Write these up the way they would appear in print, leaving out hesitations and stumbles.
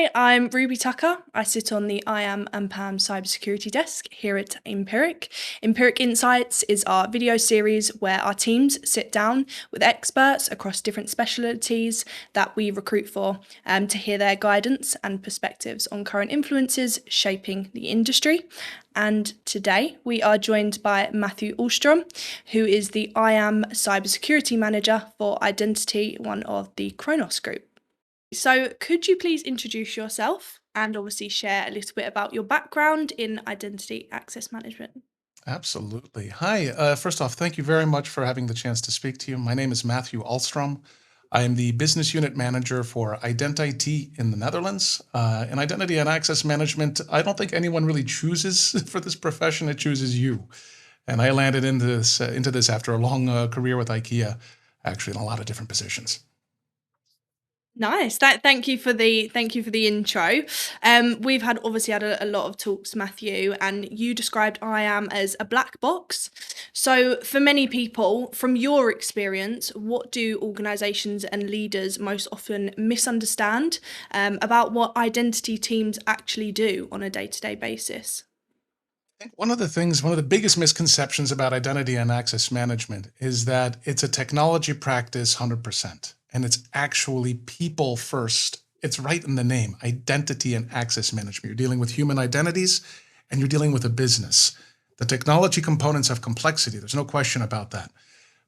Hi, I'm Ruby Tucker. I sit on the IAM and PAM cybersecurity desk here at Empiric. Empiric Insights is our video series where our teams sit down with experts across different specialties that we recruit for to hear their guidance and perspectives on current influences shaping the industry. And today we are joined by Mathieu Ahlstrom, who is the IAM cybersecurity manager for IdentIT, one of the Kronos group. So, could you please introduce yourself and obviously share a little bit about your background in identity access management? Absolutely. Hi. First off, thank you very much for having the chance to speak to you. My name is Mathieu Ahlstrom. I am the business unit manager for IdentIT in the Netherlands. In identity and access management, I don't think anyone really chooses for this profession. It chooses you. And I landed into this after a long career with IKEA, actually in a lot of different positions. Nice. Thank you for the intro. We've obviously had a lot of talks, Matthew, and you described IAM as a black box. So, for many people, from your experience, what do organisations and leaders most often misunderstand about what identity teams actually do on a day-to-day basis? I think one of the biggest misconceptions about identity and access management is that it's a technology practice 100%, and it's actually people first. It's right in the name, identity and access management. You're dealing with human identities and you're dealing with a business. The technology components have complexity. There's no question about that.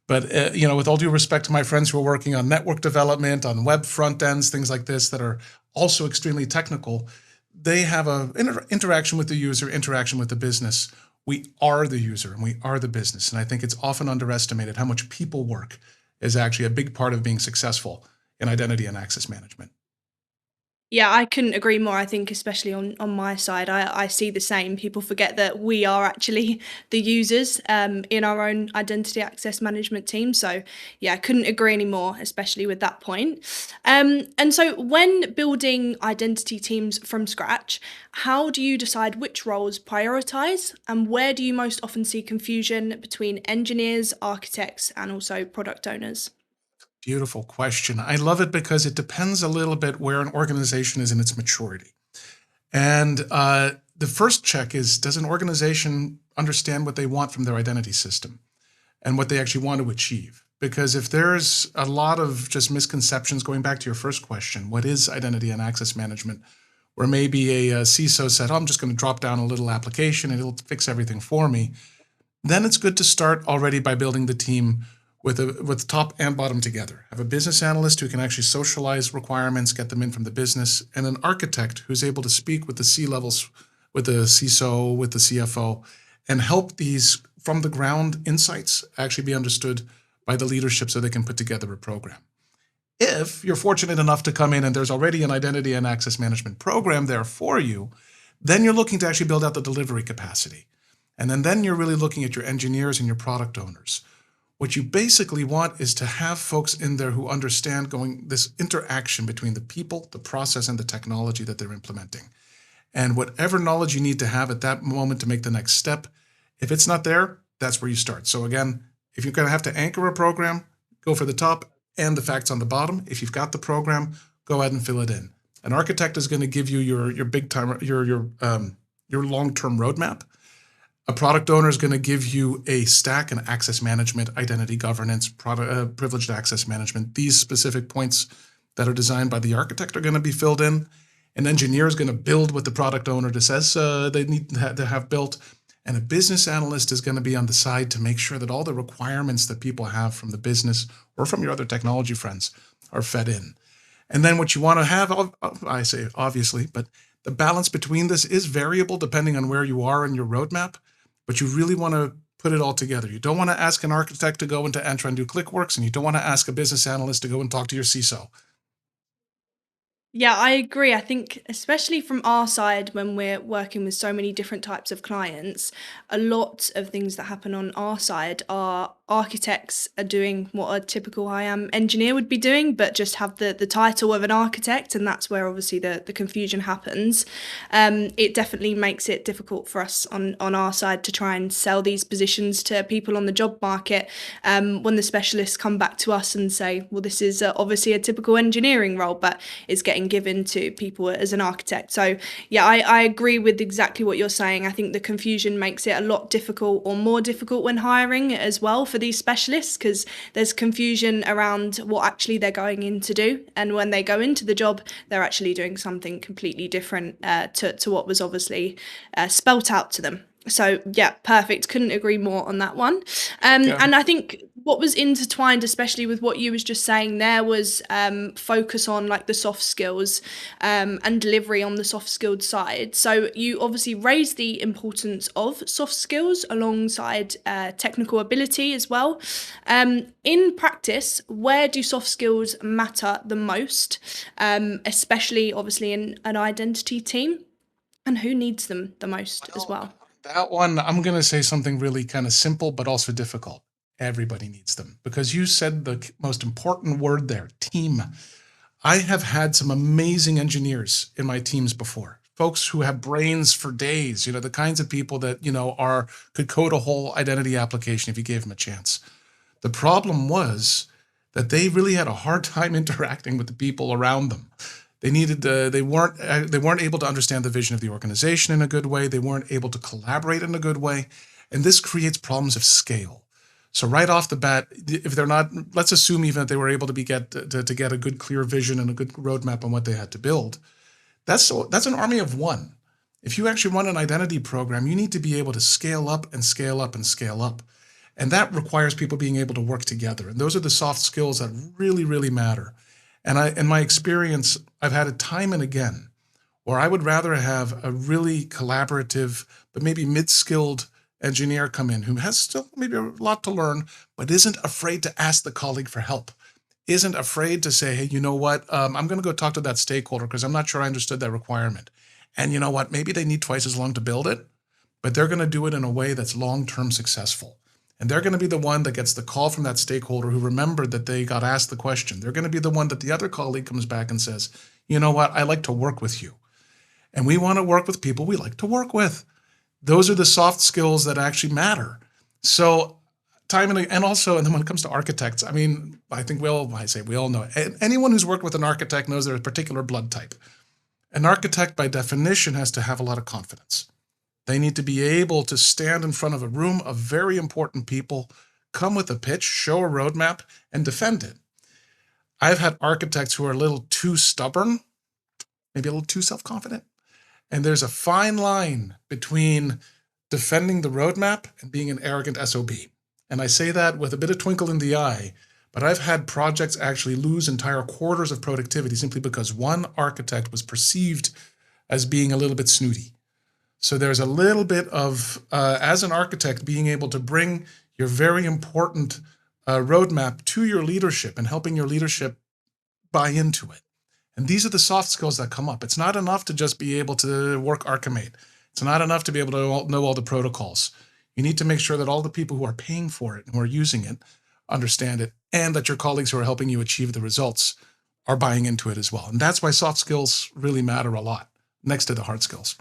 But with all due respect to my friends who are working on network development, on web front ends, things like this that are also extremely technical, they have a interaction with the user, interaction with the business. We are the user and we are the business. And I think it's often underestimated how much people work is actually a big part of being successful in identity and access management. Yeah, I couldn't agree more. I think especially on my side, I see the same. People forget that we are actually the users in our own identity access management team. So yeah, I couldn't agree anymore, especially with that point. And so when building identity teams from scratch, how do you decide which roles prioritize and where do you most often see confusion between engineers, architects, and also product owners? Beautiful question. I love it because it depends a little bit where an organization is in its maturity. And the first check is, does an organization understand what they want from their identity system and what they actually want to achieve? Because if there's a lot of just misconceptions, going back to your first question, what is identity and access management? Where maybe a CISO said, oh, I'm just going to drop down a little application and it'll fix everything for me. Then it's good to start already by building the team with top and bottom together. Have a business analyst who can actually socialize requirements, get them in from the business, and an architect who's able to speak with the C-levels, with the CISO, with the CFO, and help these from the ground insights actually be understood by the leadership so they can put together a program. If you're fortunate enough to come in and there's already an identity and access management program there for you, then you're looking to actually build out the delivery capacity. And then you're really looking at your engineers and your product owners. What you basically want is to have folks in there who understand this interaction between the people, the process, and the technology that they're implementing. And whatever knowledge you need to have at that moment to make the next step, if it's not there, that's where you start. So again, if you're going to have to anchor a program, go for the top and the facts on the bottom. If you've got the program, go ahead and fill it in. An architect is going to give you your big time, your long-term roadmap. A product owner is going to give you a stack and access management, identity governance, privileged access management. These specific points that are designed by the architect are going to be filled in. An engineer is going to build what the product owner says they need to have built. And a business analyst is going to be on the side to make sure that all the requirements that people have from the business or from your other technology friends are fed in. And then what you want to have, I say obviously, but the balance between this is variable depending on where you are in your roadmap. But you really want to put it all together. You don't want to ask an architect to go into Entra and do ClickWorks, and you don't want to ask a business analyst to go and talk to your CISO. Yeah, I agree. I think, especially from our side, when we're working with so many different types of clients, a lot of things that happen on our side are architects are doing what a typical IAM engineer would be doing, but just have the title of an architect. And that's where obviously the confusion happens. It definitely makes it difficult for us on our side to try and sell these positions to people on the job market when the specialists come back to us and say, well, this is obviously a typical engineering role, but it's getting getting given to people as an architect. So yeah, I agree with exactly what you're saying. I think the confusion makes it a lot difficult, or more difficult, when hiring as well for these specialists, because there's confusion around what actually they're going in to do, and when they go into the job, they're actually doing something completely different to what was obviously spelt out to them. So yeah, perfect. Couldn't agree more on that one. And I think what was intertwined, especially with what you was just saying there, was focus on like the soft skills and delivery on the soft skilled side. So you obviously raised the importance of soft skills alongside technical ability as well. In practice, where do soft skills matter the most, especially obviously in an identity team, and who needs them the most as well? That one, I'm going to say something really kind of simple, but also difficult. Everybody needs them, because you said the most important word there, team. I have had some amazing engineers in my teams before, folks who have brains for days, the kinds of people that, could code a whole identity application if you gave them a chance. The problem was that they really had a hard time interacting with the people around them. They weren't able to understand the vision of the organization in a good way. They weren't able to collaborate in a good way. And this creates problems of scale. So right off the bat, if they're not, let's assume even that they were able to get a good, clear vision and a good roadmap on what they had to build. That's an army of one. If you actually run an identity program, you need to be able to scale up and scale up and scale up. And that requires people being able to work together. And those are the soft skills that really, really matter. And in my experience, I've had it time and again where I would rather have a really collaborative, but maybe mid-skilled engineer come in who has still maybe a lot to learn, but isn't afraid to ask the colleague for help, isn't afraid to say, hey, you know what, I'm going to go talk to that stakeholder because I'm not sure I understood that requirement. And you know what, maybe they need twice as long to build it, but they're going to do it in a way that's long-term successful. And they're going to be the one that gets the call from that stakeholder who remembered that they got asked the question. They're going to be the one that the other colleague comes back and says, you know what, I like to work with you. And we want to work with people we like to work with. Those are the soft skills that actually matter. So and also, and then when it comes to architects, I mean, I think we all know, anyone who's worked with an architect knows there's a particular blood type. An architect by definition has to have a lot of confidence. They need to be able to stand in front of a room of very important people, come with a pitch, show a roadmap, and defend it. I've had architects who are a little too stubborn, maybe a little too self-confident. And there's a fine line between defending the roadmap and being an arrogant SOB. And I say that with a bit of twinkle in the eye, but I've had projects actually lose entire quarters of productivity simply because one architect was perceived as being a little bit snooty. So there's a little bit of, as an architect, being able to bring your very important roadmap to your leadership and helping your leadership buy into it. And these are the soft skills that come up. It's not enough to just be able to work Archimate. It's not enough to be able to know all the protocols. You need to make sure that all the people who are paying for it and who are using it understand it, and that your colleagues who are helping you achieve the results are buying into it as well. And that's why soft skills really matter a lot, next to the hard skills.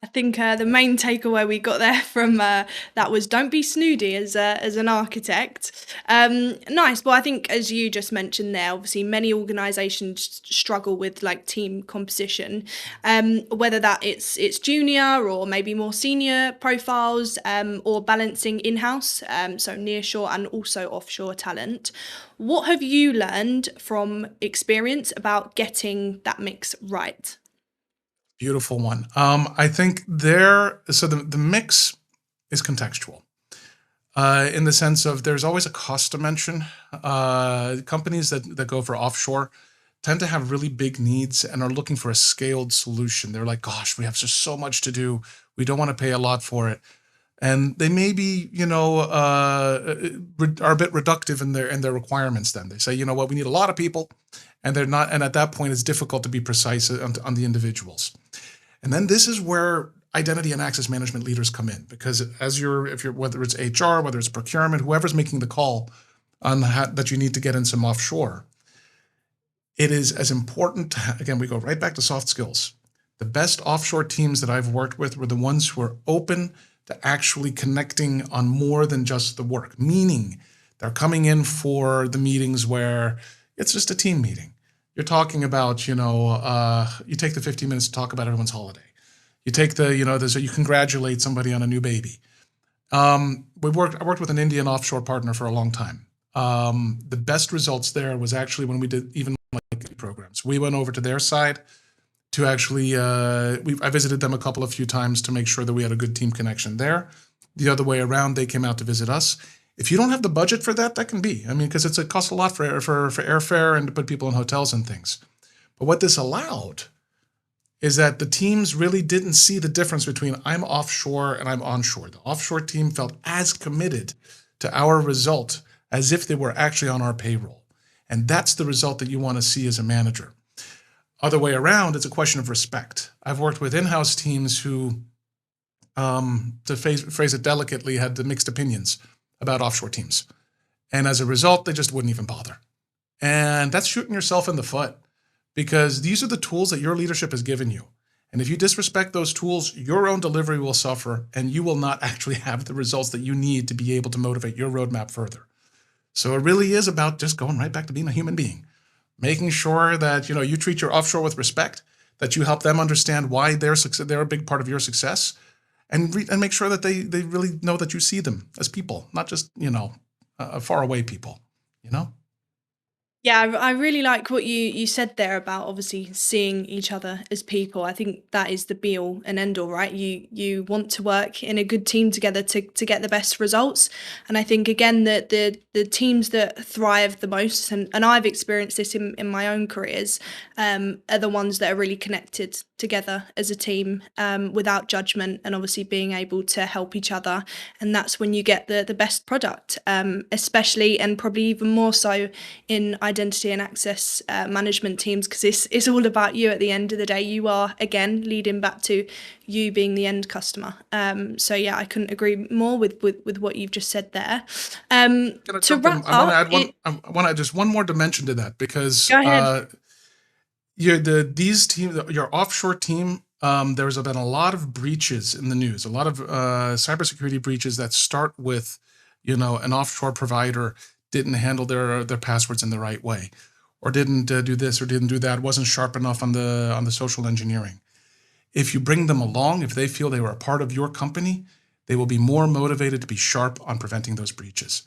I think the main takeaway we got there from that was don't be snooty as an architect. Nice. Well, I think as you just mentioned there, obviously many organisations struggle with like team composition, whether that it's junior or maybe more senior profiles, or balancing in-house, so nearshore and also offshore talent. What have you learned from experience about getting that mix right? Beautiful one. I think the mix is contextual in the sense of there's always a cost dimension. Companies that go for offshore tend to have really big needs and are looking for a scaled solution. They're like, gosh, we have just so much to do. We don't want to pay a lot for it. And they may be, are a bit reductive in their requirements. Then they say, you know what, we need a lot of people, and they're not. And at that point, it's difficult to be precise on the individuals. And then this is where identity and access management leaders come in, because if you're whether it's HR, whether it's procurement, whoever's making the call on that you need to get in some offshore, it is as important. Again, we go right back to soft skills. The best offshore teams that I've worked with were the ones who are open to actually connecting on more than just the work, meaning they're coming in for the meetings where it's just a team meeting. You're talking about, you take the 15 minutes to talk about everyone's holiday. You take so you congratulate somebody on a new baby. I worked with an Indian offshore partner for a long time. The best results there was actually when we did even like programs. We went over to their side to actually, I visited them a few times to make sure that we had a good team connection there. The other way around, they came out to visit us. If you don't have the budget for that, that can be. I mean, because it costs a lot for airfare and to put people in hotels and things. But what this allowed is that the teams really didn't see the difference between I'm offshore and I'm onshore. The offshore team felt as committed to our result as if they were actually on our payroll. And that's the result that you want to see as a manager. Other way around, it's a question of respect. I've worked with in-house teams who, to phrase it delicately, had the mixed opinions about offshore teams. And as a result, they just wouldn't even bother. And that's shooting yourself in the foot, because these are the tools that your leadership has given you. And if you disrespect those tools, your own delivery will suffer, and you will not actually have the results that you need to be able to motivate your roadmap further. So it really is about just going right back to being a human being, making sure that you treat your offshore with respect, that you help them understand why they're a big part of your success, and make sure that they really know that you see them as people, not just far away people. Yeah, I really like what you said there about obviously seeing each other as people. I think that is the be all and end all, right? You want to work in a good team together to get the best results. And I think again that the teams that thrive the most, and I've experienced this in my own careers, are the ones that are really connected together as a team, without judgment, and obviously being able to help each other. And that's when you get the best product, especially and probably even more so in identity and access management teams, because it's all about you at the end of the day. You are, again, leading back to you being the end customer. So yeah, I couldn't agree more with what you've just said there. To wrap I want to up, add I want to add just one more dimension to that, because go ahead. these teams, your offshore team, there's been a lot of breaches in the news, a lot of cybersecurity breaches that start with, an offshore provider didn't handle their passwords in the right way, or didn't do this or didn't do that, wasn't sharp enough on the social engineering. If you bring them along, if they feel they were a part of your company, they will be more motivated to be sharp on preventing those breaches.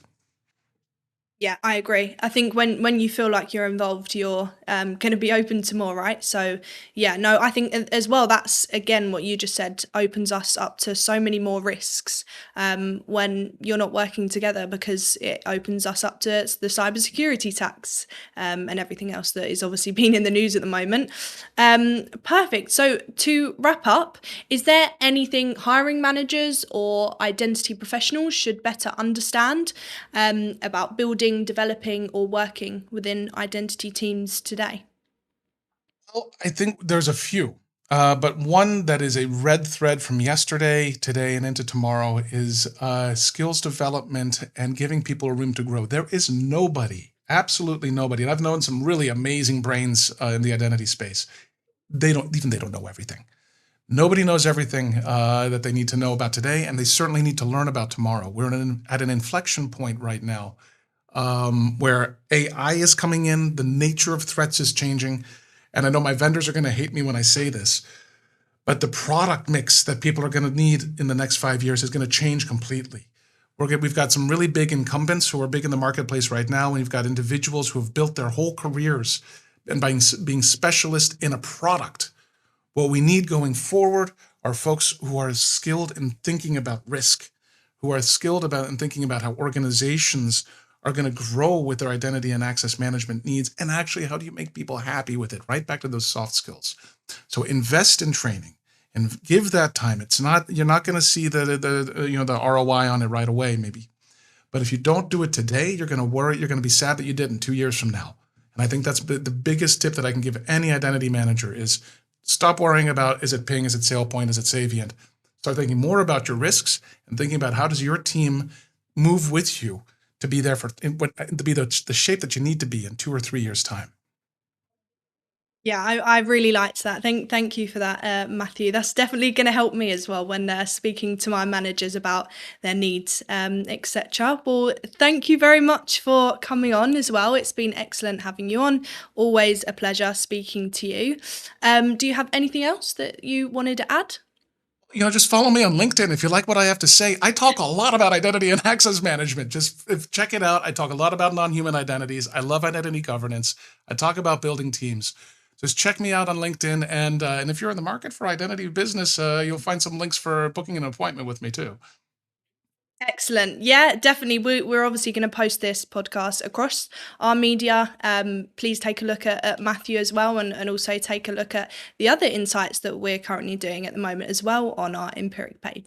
Yeah, I agree. I think when you feel like you're involved, you're going to be open to more, right? So yeah, no, I think as well, that's again what you just said, opens us up to so many more risks when you're not working together, because it opens us up to the cybersecurity attacks, and everything else that is obviously being in the news at the moment. Perfect. So to wrap up, is there anything hiring managers or identity professionals should better understand about building, developing, or working within identity teams today? Well, I think there's a few, but one that is a red thread from yesterday, today, and into tomorrow is skills development and giving people a room to grow. There is nobody, absolutely nobody, and I've known some really amazing brains in the identity space. They don't know everything. Nobody knows everything that they need to know about today, and they certainly need to learn about tomorrow. We're at an inflection point right now, where AI is coming in, the nature of threats is changing. And I know my vendors are going to hate me when I say this, but the product mix that people are going to need in the next 5 years is going to change completely. We've got some really big incumbents who are big in the marketplace right now, and we've got individuals who have built their whole careers and by being specialists in a product. What we need going forward are folks who are skilled in thinking about risk, who are skilled in thinking about how organizations are going to grow with their identity and access management needs, and actually how do you make people happy with it, right back to those soft skills. So invest in training and give that time. You're not going to see the ROI on it right away, maybe, but if you don't do it today, you're going to worry, you're going to be sad that you didn't 2 years from now. And I think that's the biggest tip that I can give any identity manager is stop worrying about, is it ping, is it SailPoint, is it Savient? Start thinking more about your risks and thinking about how does your team move with you to be there to be the shape that you need to be in 2 or 3 years' time. Yeah, I really liked that. Thank you for that, Matthew. That's definitely going to help me as well when speaking to my managers about their needs, etc. Well, thank you very much for coming on as well. It's been excellent having you on. Always a pleasure speaking to you. Do you have anything else that you wanted to add? Just follow me on LinkedIn if you like what I have to say. I talk a lot about identity and access management. Check it out. I talk a lot about non-human identities. I love identity governance. I talk about building teams. Just check me out on LinkedIn, and if you're in the market for identity business, you'll find some links for booking an appointment with me too. Excellent. Yeah, definitely. We're obviously going to post this podcast across our media. Please take a look at Matthew as well, and also take a look at the other insights that we're currently doing at the moment as well on our Empiric page.